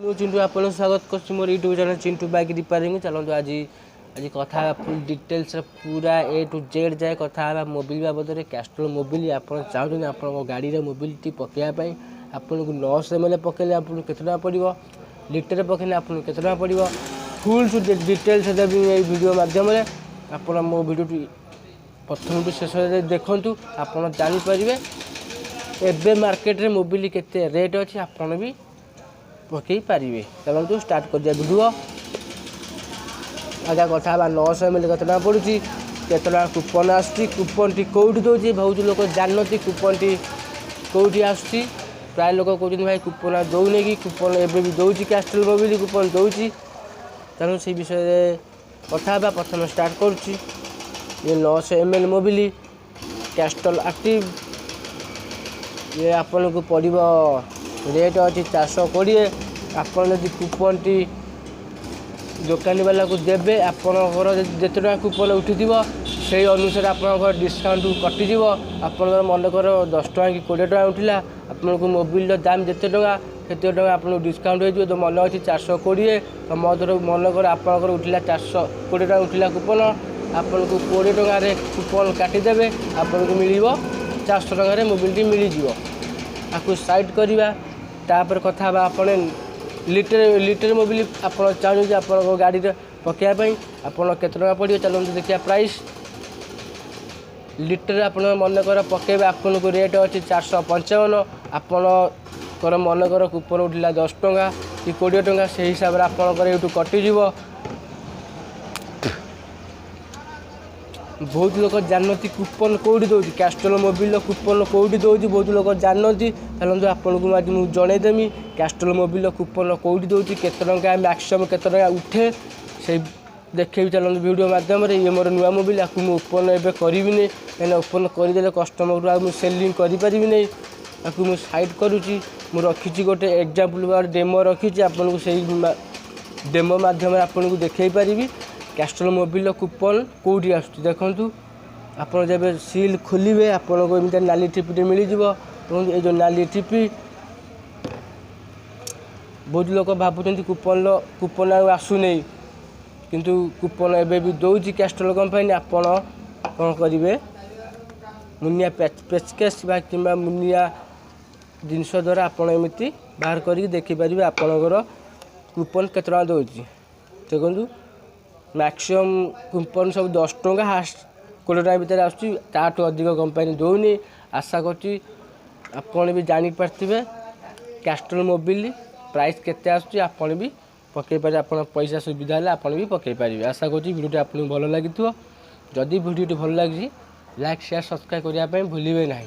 चिंटू आप स्वागत कर मोर YouTube channel Chintu bike repairing. चलते आज आज कथा फुल डिटेल्स पूरा ए टू जेड जाए कथा मोबिल बाबद में। कैस्ट्रोल मोबिल आप चाहते आप गाड़ी मोबिलिटी पकड़ापी आपको 900 ml पकड़े आपको केतना पड़ो, लिटर पकड़े आपको केतना पड़ो, फुल डिटेल्स देवी ये वीडियो माध्यम आप मो वीडियो प्रथम टू शेष देखूँ आप जानीपर एवं मार्केट में मोबिल केते रेट अच्छी आपड़ भी पकई पारे। चलते स्टार्ट कर दिया वीडियो। आगे कथा 900 ml केतना पड़ुची, केतना कूपन आसुची, कूपन टी कौटी दौर बहुत लोग जानती कूपन टी कौटी आसुची। प्राय लोग कहते भाई कूपन दौने कि कूपन एवं भी दौर कैस्ट्रोल मोबिल कूपन दौर। तेणु से विषय कथा प्रथम स्टार्ट करुच्ची। ये 900 ml मोबिल कैस्ट्रोल एक्टिव ये आपन को पड़ो रेट अच्छी 420। आपड़ जब कूपन टी दुकानी वाला को देवे आपंकर जिते टाँग कूपन उठी से अनुसार आप डिस्काउंट कटिज। आप मनकर 10 टଙ୍କା कि 20 टଙ୍କା उठिला आपन को मोबिल दाम जिते टଙ୍କା से आपको डिस्काउंट हो तो मन अच्छी 420। तो मधुर मनकर आपंकर उठिला 420 टଙ୍କା उठिला कूपन आपन को 20 टଙ୍କା कूपन काटिदेवे आपन को मिल 400 टଙ୍କା मोबिल मिलଯିव। आपको साइड करवा तापर कथा आपने लिटर मोबिल आप चाहते आप गाड़ी पकड़ापी आपड़ केत पड़ो। चलते देखिए प्राइस लिटर आप मनकर पकड़े आपन को रेट अच्छी 455। आपणकर मनकर कूपन उठिला 10 टଙ୍କା कि 20 टଙ୍କା से हिसाब से आपंकर यूँ कटिज। बहुत लोग जानती कूपन कौटी दौर कैस्ट्रोल मोबिल कूपन कौटी दौर बहुत लोग जानती। चलते आपन को आज मुझे जनईदेमी कैस्ट्रोल मोबिल कूपन कौटी दौर केत मैक्सिमम केत उठे से देखे। चलते वीडियो माध्यम ये मोर नुआ मोबिल आपको मुझे ओपन एवं करी कहीं ओपन करदे कस्टमर को सेलिंग करी नहीं। आपको मुझे साइड करुच्ची रखी गोटे एग्जाम्पल डेमो रखी आपन को सही डेमो माध्यम आपन को देखई पारि कैस्ट्रोल मोबिल कूपन कौटी आसुची देखूँ। आप जब सील खोलिए आपन को एमती नाली टिपी मिल जाव। ये जो नाली टिपी बहुत लोग भावुं कूपन आसुनी किंतु कूपन एवं भी दौर कैस्ट्रोल कंपनी। आपड़ कौन करेंगे मुनिया पेचकेस कि मुनिया जिनस द्वारा आपमती बाहर कर देखिपारे आपणकर कूपन केत दौर देखूँ। मैक्सिमम कूपन सब 10 टଙ୍କା हास्ट 20 टଙ୍କା भितर आसु अधिक कंपनी दौनी। आशा कर भी जानीपारे कैस्ट्रोल मोबिल प्राइस केते आसुची आपन भी पकई पारे। आप पैसा सुविधा है आपन भी पकई पारे। आशा कर वीडियो आपको भल लगी जदि वीडियो भल लगी लाइक शेयर सब्सक्राइब करने भूलिए नहीं।